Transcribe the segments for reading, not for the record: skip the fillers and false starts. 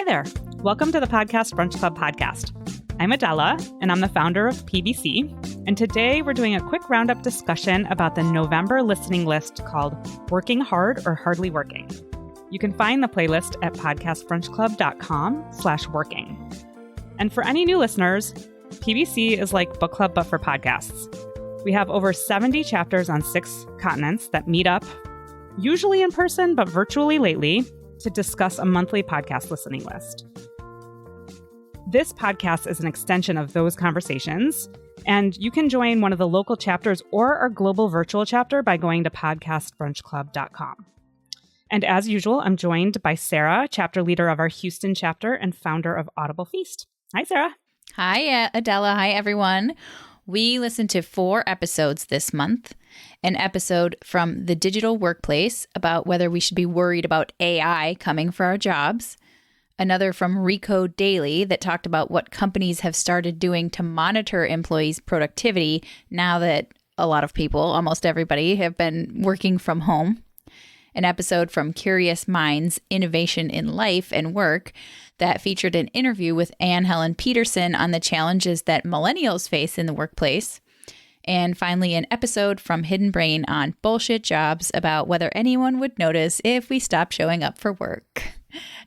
Hi there. Welcome to the Podcast Brunch Club podcast. I'm Adela, and I'm the founder of PBC. And today we're doing a quick roundup discussion about the November listening list called Working Hard or Hardly Working. You can find the playlist at podcastbrunchclub.com/working. And for any new listeners, PBC is like book club, but for podcasts. We have over 70 chapters on 6 continents that meet up, usually in person, but virtually lately, to discuss a monthly podcast listening list. This podcast is an extension of those conversations, and you can join one of the local chapters or our global virtual chapter by going to podcastbrunchclub.com. And as usual, I'm joined by Sarah, chapter leader of our Houston chapter and founder of Audible Feast. Hi, Sarah. Hi, Adela. Hi, everyone. We listened to 4 episodes this month. An episode from The Digital Workplace about whether we should be worried about AI coming for our jobs. Another from Recode Daily that talked about what companies have started doing to monitor employees' productivity now that a lot of people, almost everybody, have been working from home. An episode from Curious Minds, Innovation in Life and Work that featured an interview with Anne Helen Peterson on the challenges that millennials face in the workplace. And finally, an episode from Hidden Brain on bullshit jobs about whether anyone would notice if we stopped showing up for work.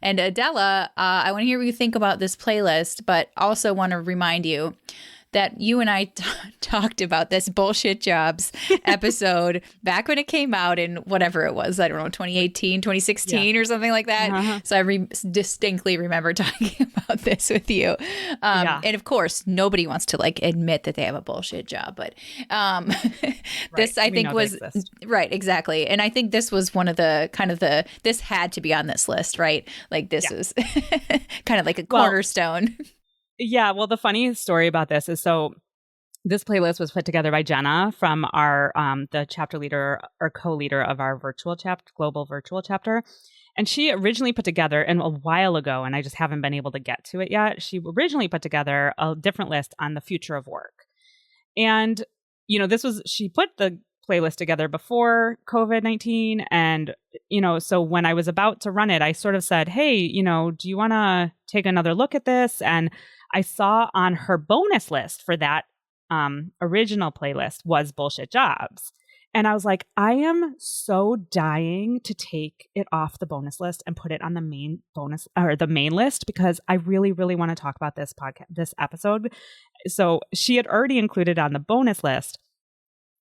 And Adela, I want to hear what you think about this playlist, but also want to remind you that you and I talked about this bullshit jobs episode back when it came out in whatever it was, I don't know, 2018, 2016 or something like that. Uh-huh. So I distinctly remember talking about this with you. And of course, nobody wants to admit that they have a bullshit job, but this I think was right. Exactly. And I think this was one of the this had to be on this list, right? This was kind of like a cornerstone. Yeah, well, the funny story about this is, so this playlist was put together by Jenna from our the chapter leader or co-leader of our global virtual chapter. And she originally put together, and a while ago, and I just haven't been able to get to it yet, she originally put together a different list on the future of work. And, she put the playlist together before COVID-19. And, so when I was about to run it, I sort of said, hey, do you want to take another look at this? And I saw on her bonus list for that original playlist was bullshit jobs. And I was like, I am so dying to take it off the bonus list and put it on the main list, because I really, really want to talk about this episode. So she had already included on the bonus list.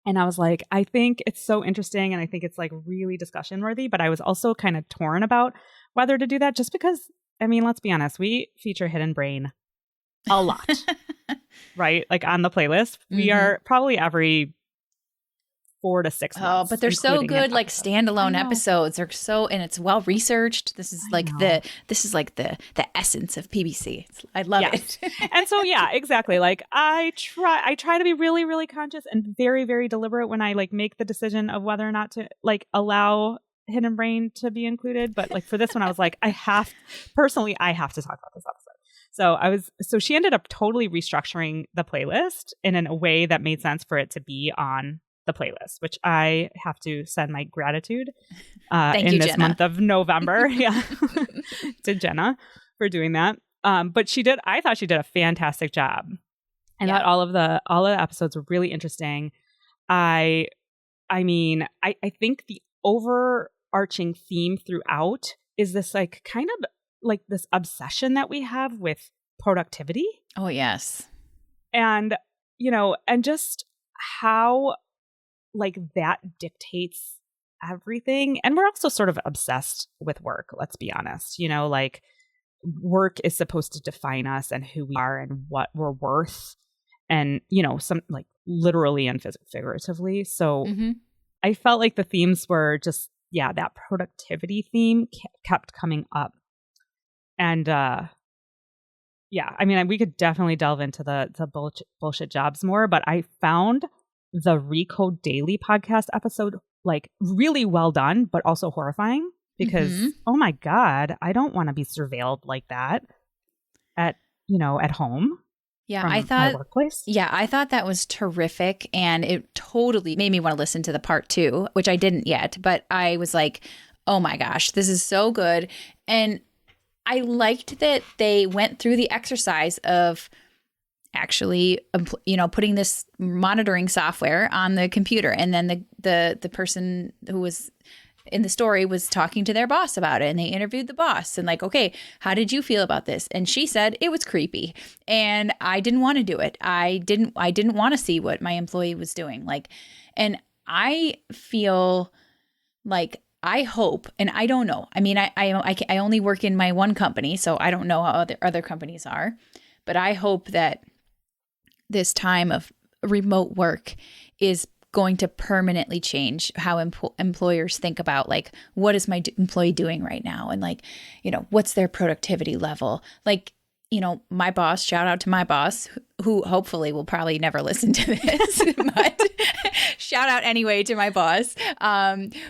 And I was like, I think it's so interesting, and I think it's really discussion worthy, but I was also kind of torn about whether to do that, just because, let's be honest, we feature Hidden Brain a lot, right? On the playlist, we are probably every 4 to 6 months. Oh, but they're so good, standalone episodes. They're so, and it's well researched. This is the essence of PBC. I love it. And so, yeah, exactly. I try to be really, really conscious and very, very deliberate when I make the decision of whether or not to allow Hidden Brain to be included. But for this one, I was like, I have to talk about this episode. So she ended up totally restructuring the playlist in a way that made sense for it to be on the playlist, which I have to send my gratitude in this month of November to Jenna for doing that. But I thought she did a fantastic job. I thought all of the episodes were really interesting. I think the overarching theme throughout is this kind of this obsession that we have with productivity. Oh, yes. And, and just how that dictates everything. And we're also sort of obsessed with work, let's be honest. Work is supposed to define us and who we are and what we're worth, and, some literally and figuratively. So I felt like the themes were just, that productivity theme kept coming up. And we could definitely delve into the bullshit jobs more, but I found the Recode Daily podcast episode really well done, but also horrifying, because oh my God, I don't want to be surveilled like that at home. Yeah, I thought my workplace. Yeah, I thought that was terrific, and it totally made me want to listen to the part 2, which I didn't yet, but I was like, oh my gosh, this is so good. And I liked that they went through the exercise of actually, putting this monitoring software on the computer. And then the person who was in the story was talking to their boss about it, and they interviewed the boss and like, okay, how did you feel about this? And she said it was creepy and I didn't want to do it. I didn't want to see what my employee was doing. Like, and I feel like, I hope, and I don't know. I mean, I only work in my one company, so I don't know how other companies are, but I hope that this time of remote work is going to permanently change how employers think about like, what is my employee doing right now? And like, what's their productivity level? Like, my boss, shout out to my boss, who hopefully will probably never listen to this, but shout out anyway to my boss,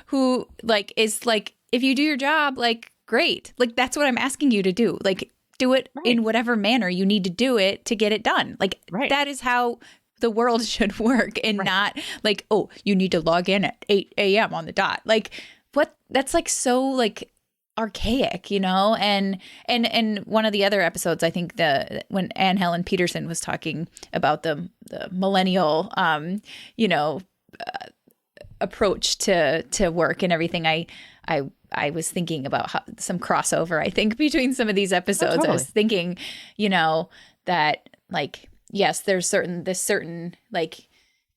who like, is like, if you do your job, like, great. Like, that's what I'm asking you to do. Like, do it in whatever manner you need to do it to get it done. Like, that is how the world should work, and not like, oh, you need to log in at 8 a.m. on the dot. Like, what? That's like so like archaic, and one of the other episodes, I think when Anne Helen Peterson was talking about the millennial, approach to work and everything, I was thinking about some crossover, I think, between some of these episodes. Totally. I was thinking, that like, yes, there's this certain like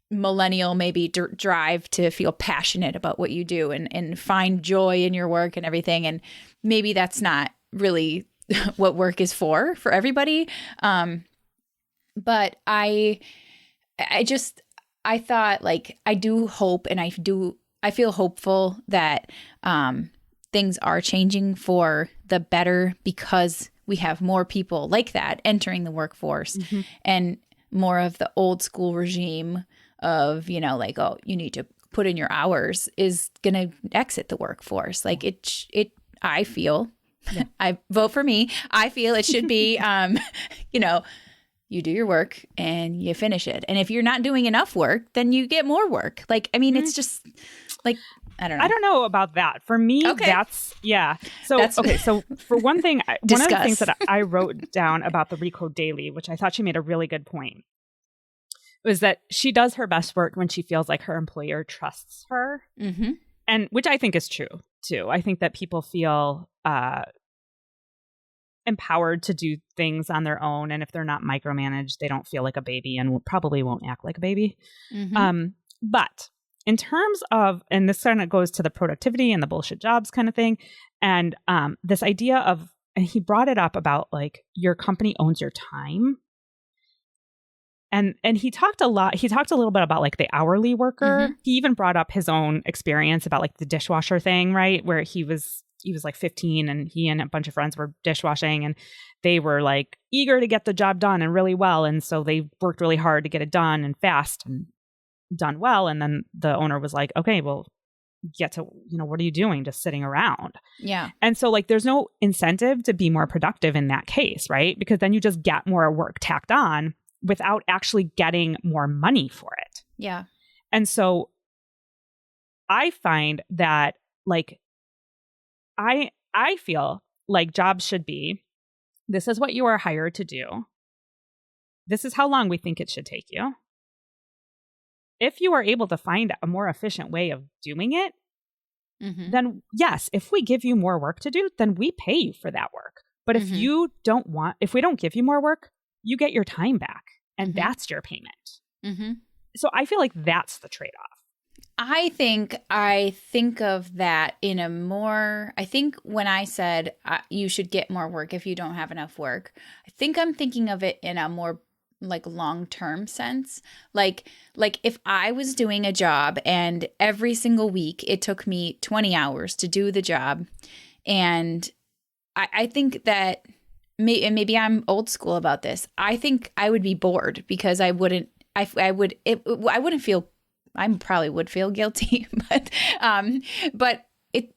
millennial maybe drive to feel passionate about what you do and find joy in your work and everything. And maybe that's not really what work is for everybody. But I thought like, I do hope, and I feel hopeful that things are changing for the better, because we have more people like that entering the workforce, and more of the old school regime of, like, oh, you need to put in your hours is going to exit the workforce. Like I feel, I vote for me. I feel it should be, you do your work and you finish it. And if you're not doing enough work, then you get more work. Like, I mean, it's just like, I don't know. I don't know about that. For me, that's. So for one thing, one of the things that I wrote down about the Recode Daily, which I thought she made a really good point, was that she does her best work when she feels like her employer trusts her. And which I think is true too. I think that people feel empowered to do things on their own. And if they're not micromanaged, they don't feel like a baby and probably won't act like a baby. But in terms of, and this kind of goes to the productivity and the bullshit jobs kind of thing. And this idea of, and he brought it up about like, your company owns your time. And he talked a little bit about like the hourly worker. He even brought up his own experience about like the dishwasher thing, right? Where he was like 15 and he and a bunch of friends were dishwashing, and they were like eager to get the job done and really well. And so they worked really hard to get it done and fast and done well. And then the owner was like, okay, well, get to, what are you doing? Just sitting around. Yeah. And so like, there's no incentive to be more productive in that case, right? Because then you just get more work tacked on without actually getting more money for it. Yeah. And so I find that like, I feel like jobs should be, this is what you are hired to do. This is how long we think it should take you. If you are able to find a more efficient way of doing it, then yes, if we give you more work to do, then we pay you for that work. But if we don't give you more work, you get your time back, and that's your payment. So I feel like that's the trade-off. I think of that in a more, I think when I said you should get more work if you don't have enough work, I think I'm thinking of it in a more like long-term sense. Like if I was doing a job and every single week it took me 20 hours to do the job, and I think that maybe I'm old school about this. I think I would be bored because I wouldn't feel, I probably would feel guilty, but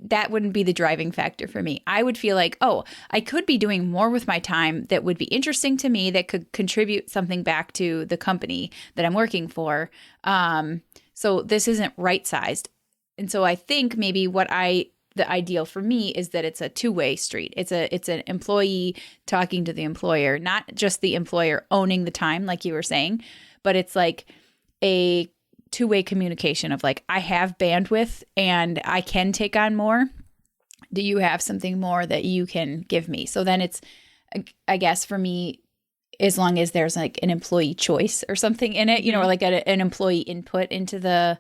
that wouldn't be the driving factor for me. I would feel like, oh, I could be doing more with my time that would be interesting to me, that could contribute something back to the company that I'm working for. So this isn't right-sized. And so I think maybe the ideal for me is that it's a two-way street. It's an employee talking to the employer, not just the employer owning the time, like you were saying, but it's like a two-way communication of like, I have bandwidth and I can take on more. Do you have something more that you can give me? So then it's, I guess for me, as long as there's like an employee choice or something in it, or like an employee input into the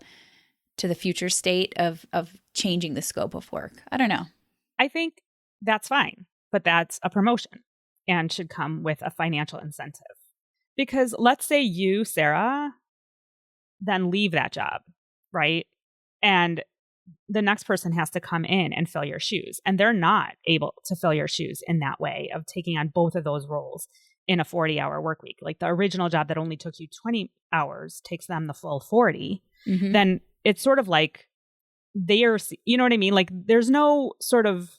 future state of changing the scope of work. I don't know. I think that's fine, but that's a promotion and should come with a financial incentive. Because let's say you, Sarah, then leave that job, right? And the next person has to come in and fill your shoes. And they're not able to fill your shoes in that way of taking on both of those roles in a 40-hour work week. Like the original job that only took you 20 hours takes them the full 40. Then it's sort of like you know what I mean? Like there's no sort of,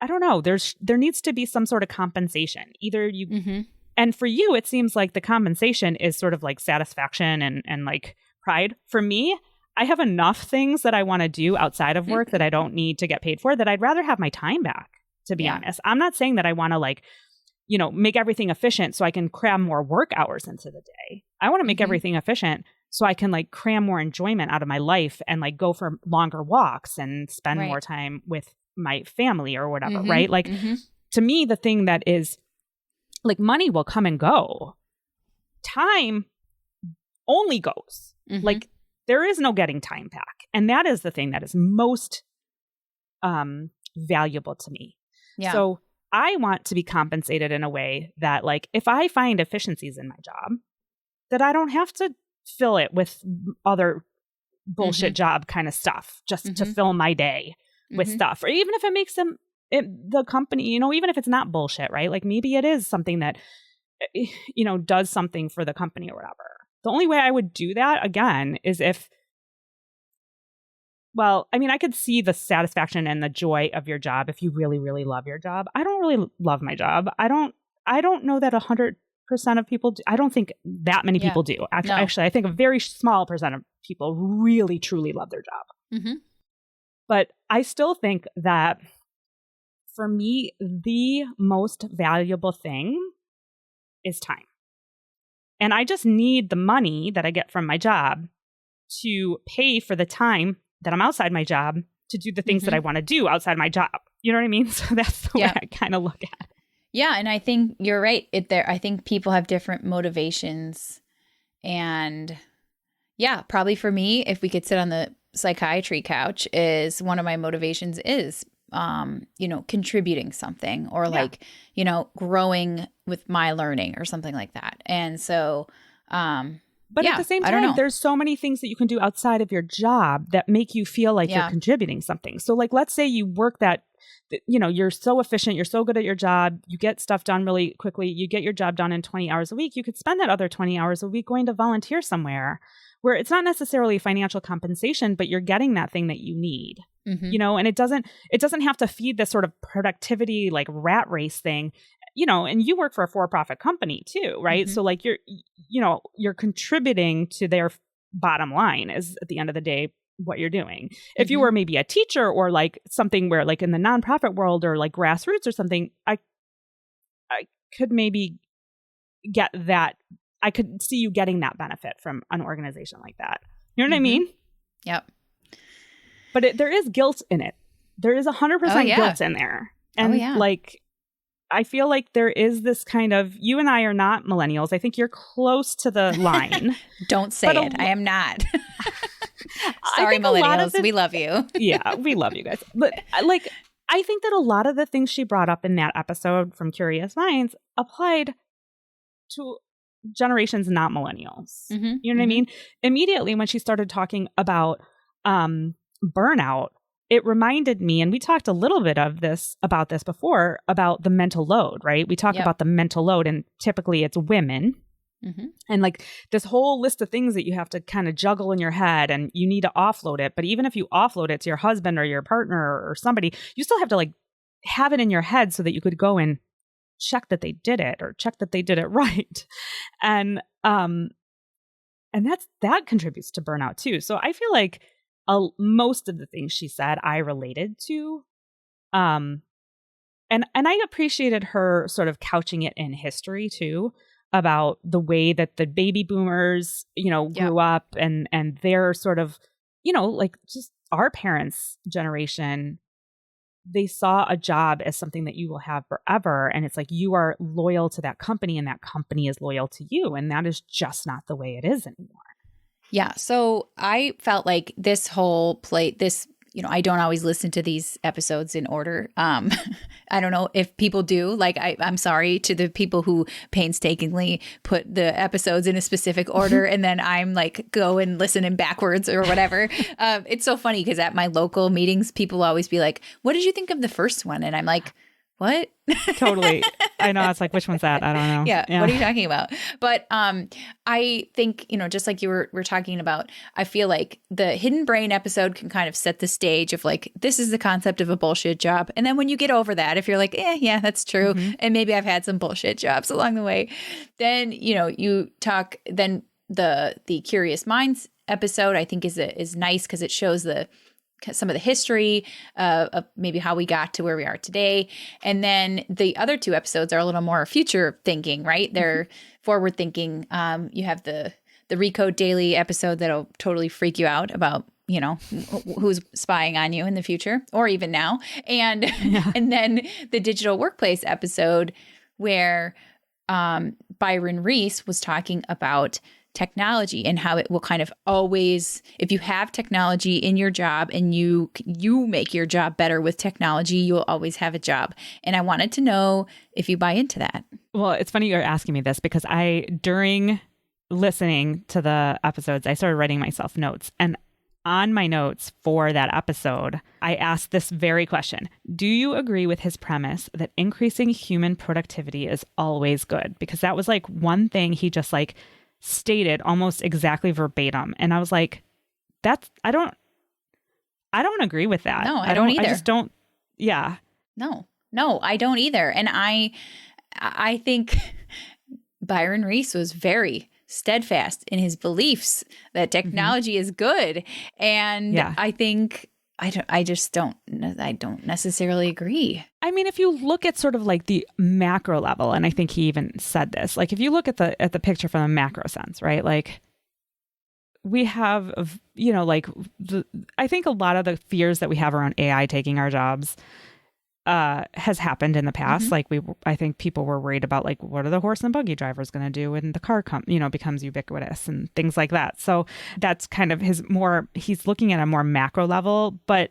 I don't know, there needs to be some sort of compensation. Either you, and for you, it seems like the compensation is sort of like satisfaction and like pride. For me, I have enough things that I want to do outside of work that I don't need to get paid for, that I'd rather have my time back, to be honest. I'm not saying that I want to like, make everything efficient so I can cram more work hours into the day. I want to make everything efficient so I can like cram more enjoyment out of my life and like go for longer walks and spend more time with my family or whatever, right? Like to me, the thing that is like money will come and go. Time only goes. Like there is no getting time back. And that is the thing that is most valuable to me. Yeah. So I want to be compensated in a way that like if I find efficiencies in my job, that I don't have to fill it with other bullshit job kind of stuff just to fill my day with stuff. Or even if it makes the company, even if it's not bullshit, right? Like maybe it is something that, does something for the company or whatever. The only way I would do that, again, is if, well, I mean, I could see the satisfaction and the joy of your job if you really, really love your job. I don't really love my job. I don't know that 100% of people do. I don't think that many people do. Actually, I think a very small percent of people really, truly love their job. But I still think that for me, the most valuable thing is time. And I just need the money that I get from my job to pay for the time that I'm outside my job to do the things that I want to do outside my job. You know what I mean? So that's the way I kind of look at it. Yeah. And I think you're right. I think people have different motivations. And yeah, probably for me, if we could sit on the psychiatry couch, is one of my motivations is, contributing something or like, growing with my learning or something like that. And so, but at the same time, there's so many things that you can do outside of your job that make you feel like you're contributing something. So like, let's say you work that, you're so efficient, you're so good at your job, you get stuff done really quickly, you get your job done in 20 hours a week. You could spend that other 20 hours a week going to volunteer somewhere where it's not necessarily financial compensation, but you're getting that thing that you need, and it doesn't have to feed this sort of productivity, like rat race thing. And you work for a for-profit company too, right? So like you're contributing to their bottom line is at the end of the day what you're doing. If you were maybe a teacher or like something where like in the nonprofit world or like grassroots or something, I could maybe get that. I could see you getting that benefit from an organization like that. You know what I mean? Yep. But there is guilt in it. There is 100% guilt in there. And like, I feel like there is this kind of, you and I are not millennials. I think you're close to the line. Don't say it. I am not. Sorry, millennials. We love you. Yeah, we love you guys. But like, I think that a lot of the things she brought up in that episode from Curious Minds applied to generations not millennials. You know what I mean? Immediately when she started talking about burnout, it reminded me, and we talked a little bit about this before, about the mental load, right? We talk about the mental load, and typically it's women. And like this whole list of things that you have to kind of juggle in your head, and you need to offload it. But even if you offload it to your husband or your partner or somebody, you still have to like have it in your head so that you could go and check that they did it or check that they did it right. And that contributes to burnout too. So I feel like most of the things she said I related to. And I appreciated her sort of couching it in history too, about the way that the baby boomers, grew up, and their sort of, like just our parents' generation, they saw a job as something that you will have forever. And it's like you are loyal to that company and that company is loyal to you. And that is just not the way it is anymore. Yeah. So I felt like this whole I don't always listen to these episodes in order. I don't know if people do. Like, I'm sorry to the people who painstakingly put the episodes in a specific order, and then I'm like, go and listen in backwards or whatever. It's so funny because at my local meetings, people always be like, what did you think of the first one? And I'm like, what? Totally. I know. It's like, which one's that? I don't know. Yeah. What are you talking about? But I think, just like you were talking about, I feel like the Hidden Brain episode can kind of set the stage of like, this is the concept of a bullshit job. And then when you get over that, if you're like, yeah, that's true. Mm-hmm. And maybe I've had some bullshit jobs along the way, then, you talk, then the Curious Minds episode, I think is nice because it shows some of the history of maybe how we got to where we are today. And then the other two episodes are a little more future thinking, right? They're forward thinking. You have the Recode Daily episode that'll totally freak you out about, who's spying on you in the future or even now. And, and then the Digital Workplace episode where Byron Reese was talking about technology and how it will kind of always, if you have technology in your job and you make your job better with technology, you'll always have a job. And I wanted to know if you buy into that. Well, it's funny you're asking me this because during listening to the episodes, I started writing myself notes. And on my notes for that episode, I asked this very question. Do you agree with his premise that increasing human productivity is always good? Because that was like one thing he just like stated almost exactly verbatim. And I was like, I don't agree with that. No, I don't either. I just don't. Yeah. No, I don't either. And I think Byron Reese was very steadfast in his beliefs that technology is good. And I think I don't necessarily agree. I mean, if you look at sort of like the macro level, and I think he even said this, like if you look at the picture from a macro sense, right? Like we have, I think a lot of the fears that we have around AI taking our jobs has happened in the past. Like I think people were worried about like, what are the horse and buggy drivers going to do when the car becomes ubiquitous and things like that. So that's kind of he's looking at a more macro level, but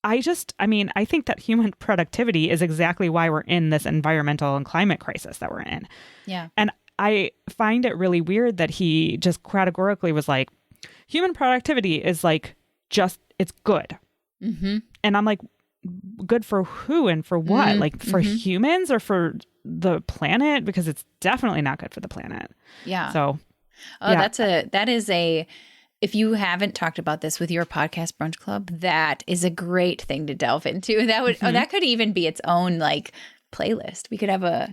I think that human productivity is exactly why we're in this environmental and climate crisis that we're in. Yeah. And I find it really weird that he just categorically was like, human productivity is like, it's good. Mm-hmm. And I'm like, good for who and for what? Mm-hmm. Like for humans or for the planet? Because it's definitely not good for the planet. Yeah. So, that is if you haven't talked about this with your podcast brunch club, that is a great thing to delve into. That could even be its own like playlist. We could have a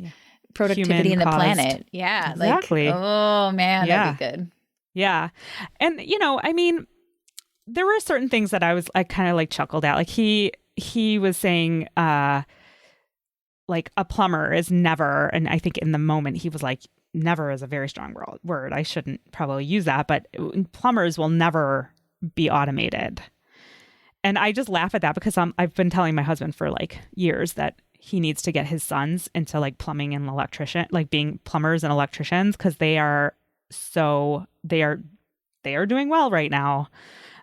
productivity in the planet. Yeah. Exactly. Like, oh man, that'd be good. Yeah. And there were certain things that I kind of like chuckled at. Like he was saying, like a plumber is never, and I think in the moment he was like, never is a very strong word. I shouldn't probably use that, but plumbers will never be automated. And I just laugh at that because I've been telling my husband for like years that he needs to get his sons into like plumbing and like being plumbers and electricians, because they are doing well right now.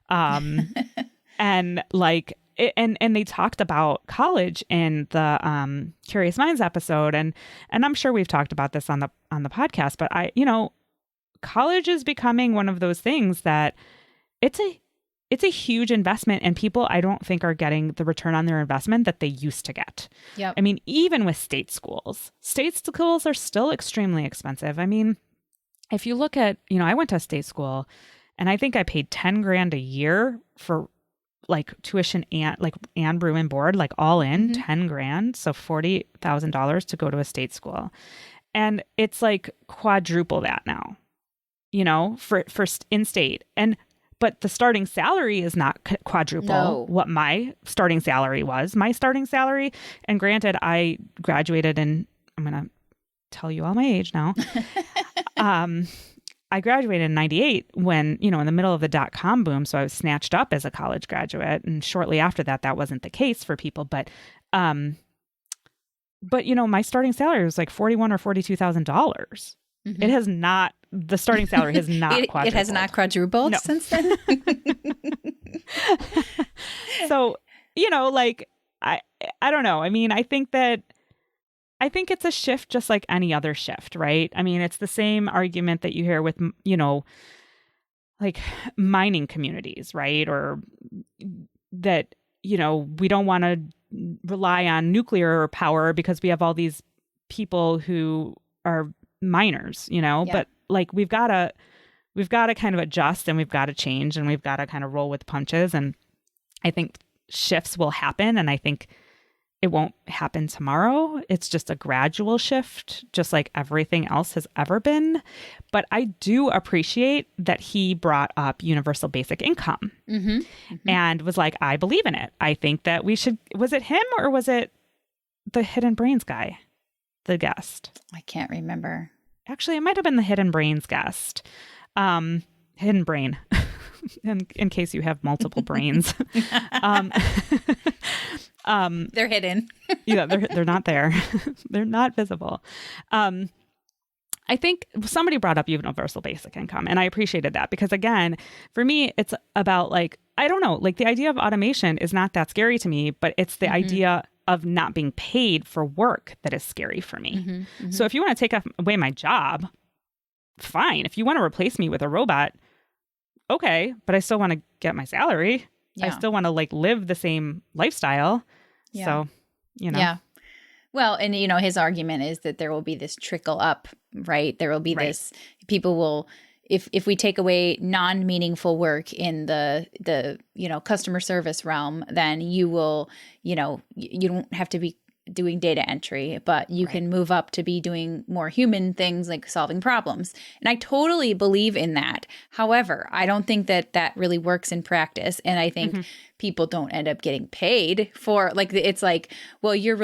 And like, and they talked about college in the Curious Minds episode, and I'm sure we've talked about this on the podcast, but college is becoming one of those things that it's a huge investment, and people I don't think are getting the return on their investment that they used to get. Yeah. I mean, even with state schools are still extremely expensive. I mean, if you look at, I went to a state school and I think I paid $10,000 a year for like tuition and room and board, like all in $10,000. So $40,000 to go to a state school. And it's like quadruple that now, for in state. And but the starting salary is not quadruple what my starting salary was. My starting salary, and granted, I graduated in, I'm going to tell you all my age now. I graduated in 98 when, in the middle of the dot-com boom. So I was snatched up as a college graduate. And shortly after that, that wasn't the case for people. But my starting salary was like $41,000 or $42,000. Mm-hmm. It has not, the starting salary has not quadrupled. It has not quadrupled since then? So, I don't know. I mean, I think it's a shift just like any other shift, right? I mean, it's the same argument that you hear with, like mining communities, right? Or that, we don't want to rely on nuclear power because we have all these people who are miners, but like we've got to kind of adjust, and we've got to change, and we've got to kind of roll with punches. And I think shifts will happen, and I think it won't happen tomorrow. It's just a gradual shift, just like everything else has ever been. But I do appreciate that he brought up universal basic income and was like, I believe in it. I think that we should, was it him or was it the Hidden Brains guy, the guest? I can't remember. Actually, it might have been the Hidden Brains guest. Hidden Brain, in case you have multiple brains. They're hidden. Yeah, they're not there. They're not visible. I think somebody brought up universal basic income, and I appreciated that because, again, for me, it's about like, I don't know, like the idea of automation is not that scary to me, but it's the idea of not being paid for work that is scary for me. So if you want to take away my job, fine. If you want to replace me with a robot, okay, but I still want to get my salary. Yeah. I still want to like live the same lifestyle. Yeah. So, Yeah. Well, and his argument is that there will be this trickle up, right? There will be this, people will, if we take away non-meaningful work in the customer service realm, then you will, you don't have to be doing data entry, but you can move up to be doing more human things like solving problems. And I totally believe in that. However, I don't think that really works in practice. And I think people don't end up getting paid for, like, it's like, well, you're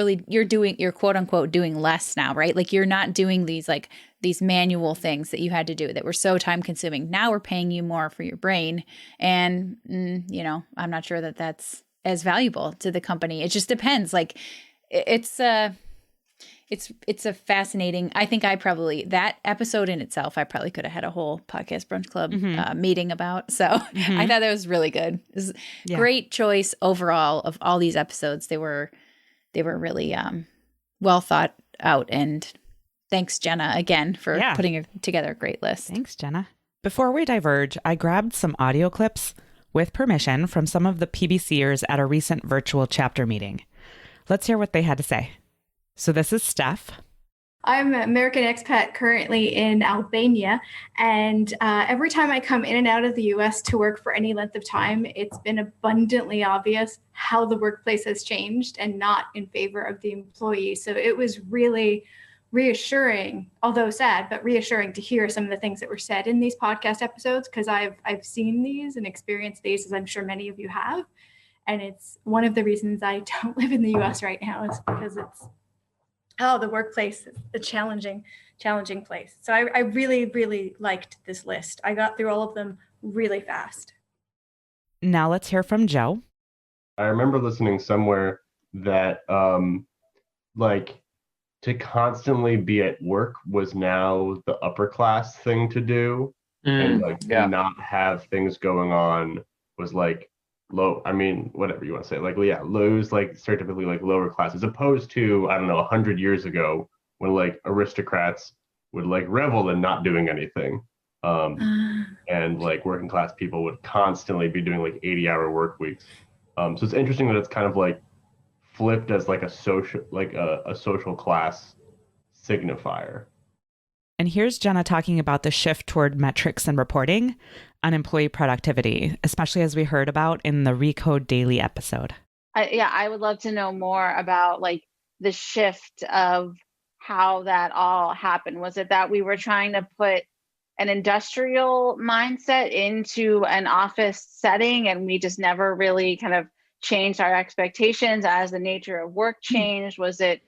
quote unquote doing less now, right? Like you're not doing these manual things that you had to do that were so time consuming. Now we're paying you more for your brain. And, I'm not sure that that's as valuable to the company. It just depends. Like, it's a fascinating, I think that episode in itself, I probably could have had a whole podcast brunch club meeting about. So I thought that was really good. It was great choice overall of all these episodes. They were really well thought out. And thanks, Jenna, again for putting together a great list. Thanks, Jenna. Before we diverge, I grabbed some audio clips with permission from some of the PBCers at a recent virtual chapter meeting. Let's hear what they had to say. So this is Steph. I'm an American expat currently in Albania, and every time I come in and out of the U.S. to work for any length of time, it's been abundantly obvious how the workplace has changed and not in favor of the employee. So it was really reassuring, although sad, but reassuring to hear some of the things that were said in these podcast episodes, because I've seen these and experienced these, as I'm sure many of you have. And it's one of the reasons I don't live in the U.S. right now is because the workplace is a challenging place. So I really, really liked this list. I got through all of them really fast. Now let's hear from Joe. I remember listening somewhere that to constantly be at work was now the upper class thing to do. And not have things going on was like low, I mean, whatever you want to say, low is like stereotypically like lower class, as opposed to, I don't know, 100 years ago when like aristocrats would like revel in not doing anything. And like working class people would constantly be doing like 80-hour work weeks. So it's interesting that it's kind of like flipped as like a social class signifier. And here's Jenna talking about the shift toward metrics and reporting on employee productivity, especially as we heard about in the Recode Daily episode. I would love to know more about like the shift of how that all happened. Was it that we were trying to put an industrial mindset into an office setting, and we just never really kind of changed our expectations as the nature of work changed? Was it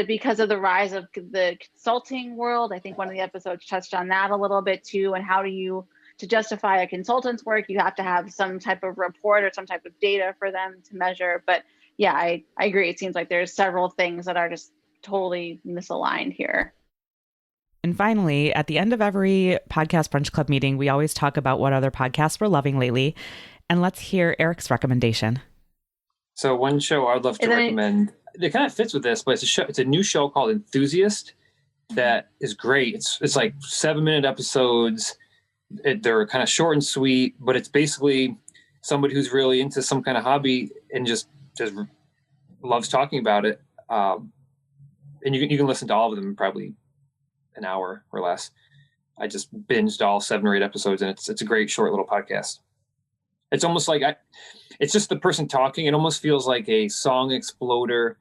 because of the rise of the consulting world? I think one of the episodes touched on that a little bit too. And how do you, to justify a consultant's work, you have to have some type of report or some type of data for them to measure. But yeah, I agree. It seems like there's several things that are just totally misaligned here. And finally, at the end of every podcast brunch club meeting, we always talk about what other podcasts we're loving lately. And let's hear Eric's recommendation. So one show I'd love to recommend, it kind of fits with this, but it's a new show called Enthusiast that is great. It's like 7-minute episodes. They're kind of short and sweet, but it's basically somebody who's really into some kind of hobby and just loves talking about it. And you can listen to all of them in probably an hour or less. I just binged all 7 or 8 episodes, and it's a great short little podcast. It's almost like it's just the person talking. It almost feels like a song exploder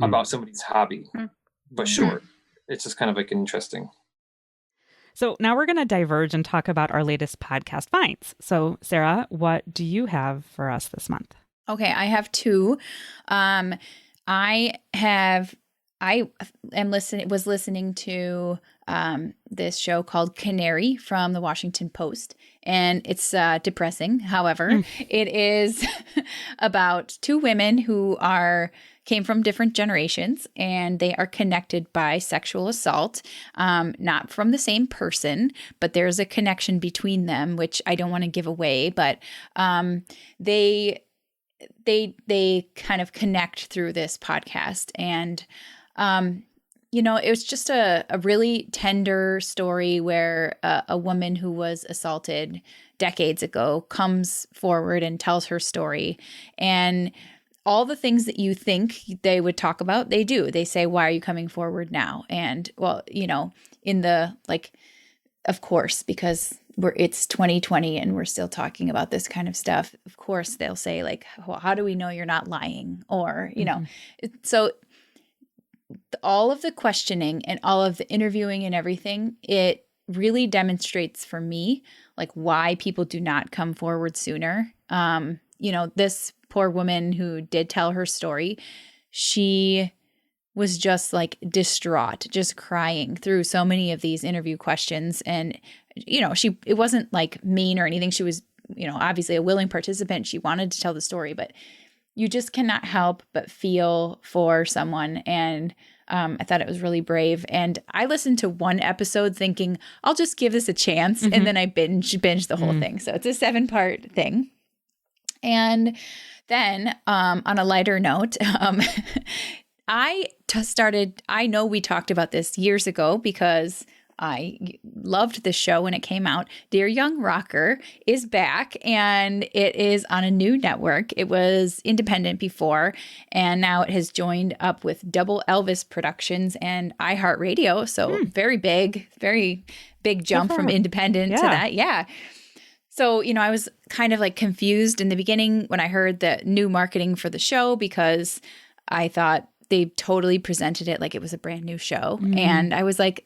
about somebody's hobby, but short. It's just kind of like interesting. So now we're going to diverge and talk about our latest podcast finds. So Sarah, what do you have for us this month? Okay, I have 2. I was listening to this show called Canary from the Washington Post, and it's depressing. However, it is about 2 women who came from different generations, and they are connected by sexual assault, not from the same person, but there's a connection between them, which I don't want to give away, but they kind of connect through this podcast. And it was just a really tender story where a woman who was assaulted decades ago comes forward and tells her story. And all the things that you think they would talk about, they do. They say, why are you coming forward now? And well, in the of course, because it's 2020 and we're still talking about this kind of stuff. Of course, they'll say well, how do we know you're not lying? Or, so all of the questioning and all of the interviewing and everything, it really demonstrates for me, why people do not come forward sooner. This poor woman who did tell her story, she was just distraught, just crying through so many of these interview questions. And, it wasn't mean or anything. She was, obviously a willing participant. She wanted to tell the story, but you just cannot help but feel for someone. And I thought it was really brave. And I listened to one episode thinking, I'll just give this a chance. And then I binged the whole thing. So it's a 7-part thing. And then on a lighter note, I know we talked about this years ago because I loved this show when it came out. Dear Young Rocker is back, and it is on a new network. It was independent before, and now it has joined up with Double Elvis Productions and iHeartRadio. So very big jump from independent to that. Yeah. So, I was kind of confused in the beginning when I heard the new marketing for the show, because I thought they totally presented it like it was a brand new show. And I was like,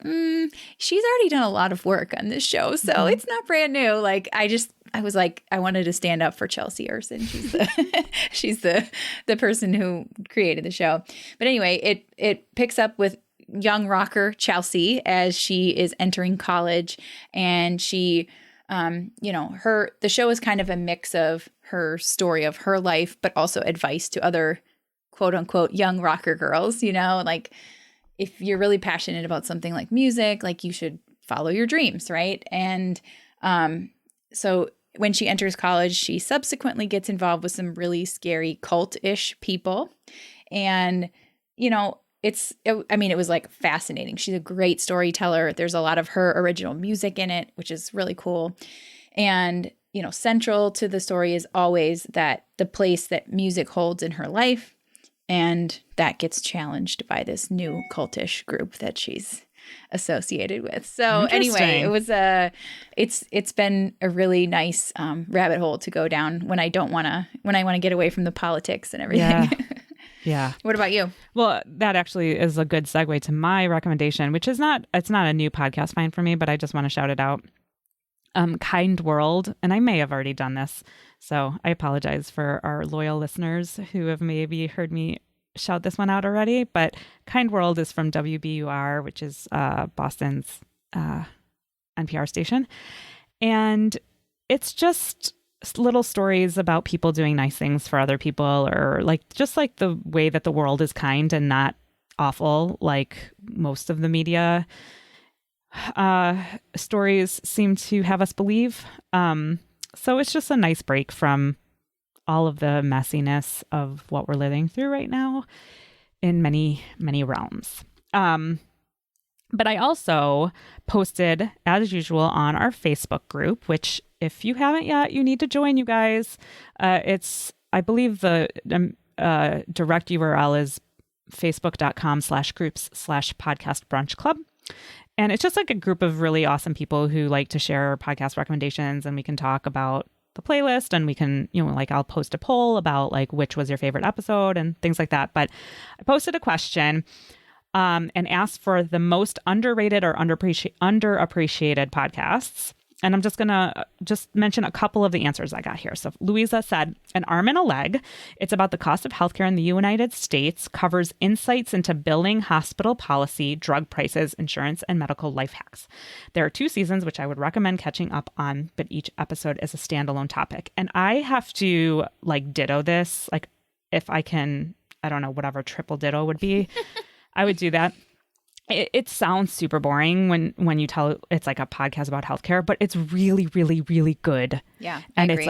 she's already done a lot of work on this show, so it's not brand new. I was like, I wanted to stand up for Chelsea Erson. She's the person who created the show. But anyway, it picks up with young rocker Chelsea as she is entering college, and she the show is kind of a mix of her story of her life, but also advice to other quote unquote young rocker girls. If you're really passionate about something like music, you should follow your dreams, right? And so when she enters college, she subsequently gets involved with some really scary cult-ish people. And, it was fascinating. She's a great storyteller. There's a lot of her original music in it, which is really cool. And, central to the story is always that the place that music holds in her life, and that gets challenged by this new cultish group that she's associated with. So anyway, it was it's been a really nice rabbit hole to go down when I want to get away from the politics and everything. Yeah. What about you? Well, that actually is a good segue to my recommendation, which is it's not a new podcast find for me, but I just want to shout it out. Kind World, and I may have already done this, so I apologize for our loyal listeners who have maybe heard me shout this one out already, but Kind World is from WBUR, which is Boston's NPR station, and it's just little stories about people doing nice things for other people, or just the way that the world is kind and not awful like most of the media stories seem to have us believe. So it's just a nice break from all of the messiness of what we're living through right now in many, many realms. But I also posted, as usual, on our Facebook group, which if you haven't yet, you need to join, you guys. I believe the direct URL is facebook.com/groups/podcast brunch club. And it's just like a group of really awesome people who like to share podcast recommendations, and we can talk about the playlist, and we can, I'll post a poll about which was your favorite episode and things like that. But I posted a question and asked for the most underrated or underappreciated podcasts. And I'm just going to mention a couple of the answers I got here. So Louisa said, An Arm and a Leg. It's about the cost of healthcare in the United States, covers insights into billing, hospital policy, drug prices, insurance, and medical life hacks. There are 2 seasons, which I would recommend catching up on, but each episode is a standalone topic. And I have to ditto this. If I can, I don't know, whatever triple ditto would be, I would do that. It sounds super boring when you tell it's like a podcast about healthcare, but it's really, really, really good. Yeah. And it's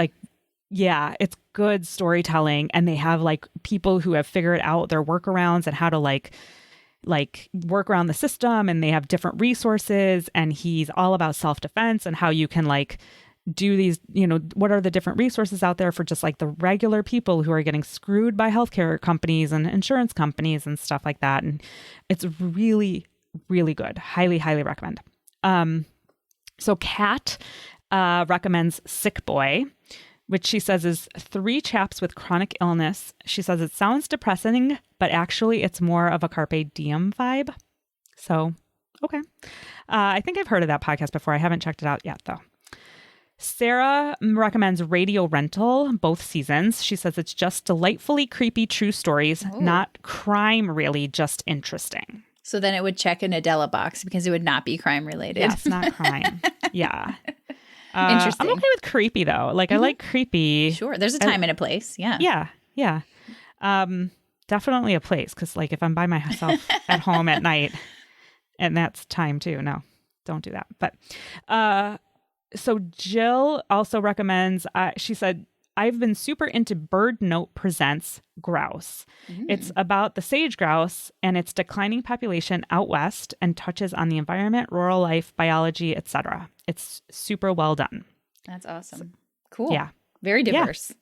it's good storytelling. And they have people who have figured out their workarounds and how to work around the system. And they have different resources. And he's all about self-defense and how you can do these, what are the different resources out there for just the regular people who are getting screwed by healthcare companies and insurance companies and stuff like that. And it's really, really good. Highly, highly recommend. So Kat recommends Sick Boy, which she says is 3 chaps with chronic illness. She says it sounds depressing, but actually it's more of a Carpe Diem vibe. So, okay. I think I've heard of that podcast before. I haven't checked it out yet, though. Sarah recommends Radio Rental, both seasons. She says it's just delightfully creepy true stories, not crime really, just interesting. So then it would check an Adela box because it would not be crime related. Yes, not crime. Yeah. Interesting. I'm okay with creepy though. I like creepy. Sure. There's a time and a place. Yeah. Yeah. Yeah. Definitely a place. Cause if I'm by myself at home at night, and that's time too. No, don't do that. But, so Jill also recommends, she said, I've been super into Bird Note Presents Grouse. It's about the sage grouse and its declining population out west and touches on the environment, rural life, biology, etc. It's super well done. That's awesome. Cool. Yeah. Very diverse.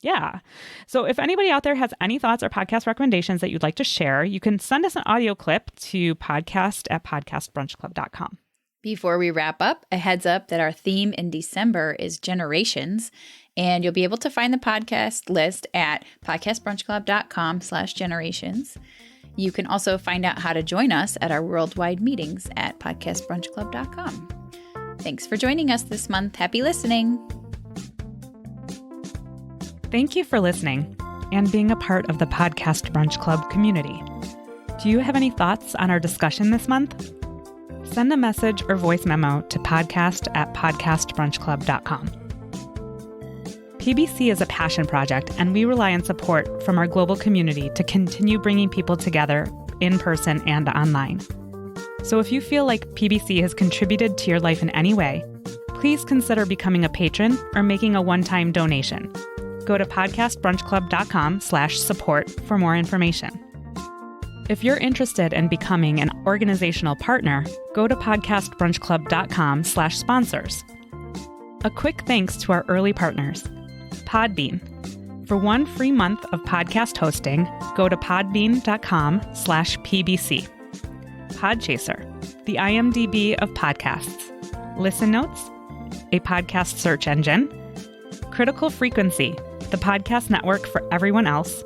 Yeah. So if anybody out there has any thoughts or podcast recommendations that you'd like to share, you can send us an audio clip to podcast@podcastbrunchclub.com. Before we wrap up, a heads up that our theme in December is generations, and you'll be able to find the podcast list at podcastbrunchclub.com/generations. You can also find out how to join us at our worldwide meetings at podcastbrunchclub.com. Thanks for joining us this month. Happy listening. Thank you for listening and being a part of the Podcast Brunch Club community. Do you have any thoughts on our discussion this month? Send a message or voice memo to podcast@podcastbrunchclub.com. PBC is a passion project, and we rely on support from our global community to continue bringing people together in person and online. So if you feel like PBC has contributed to your life in any way, please consider becoming a patron or making a one-time donation. Go to podcastbrunchclub.com/support for more information. If you're interested in becoming an organizational partner, go to podcastbrunchclub.com/sponsors. A quick thanks to our early partners, Podbean. For 1 free month of podcast hosting, go to podbean.com/PBC. Podchaser, the IMDb of podcasts. Listen Notes, a podcast search engine. Critical Frequency, the podcast network for everyone else.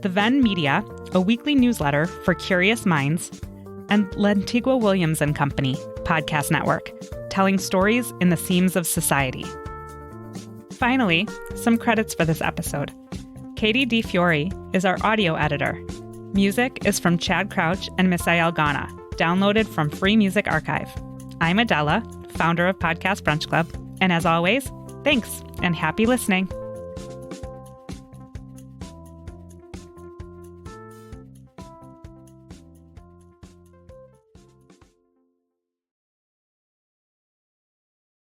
The Venn Media, a weekly newsletter for curious minds, and Lantigua Williams and Company podcast network, telling stories in the seams of society. Finally, some credits for this episode. Katie DiFiore is our audio editor. Music is from Chad Crouch and Misael Ghana, downloaded from Free Music Archive. I'm Adela, founder of Podcast Brunch Club, and as always, thanks and happy listening.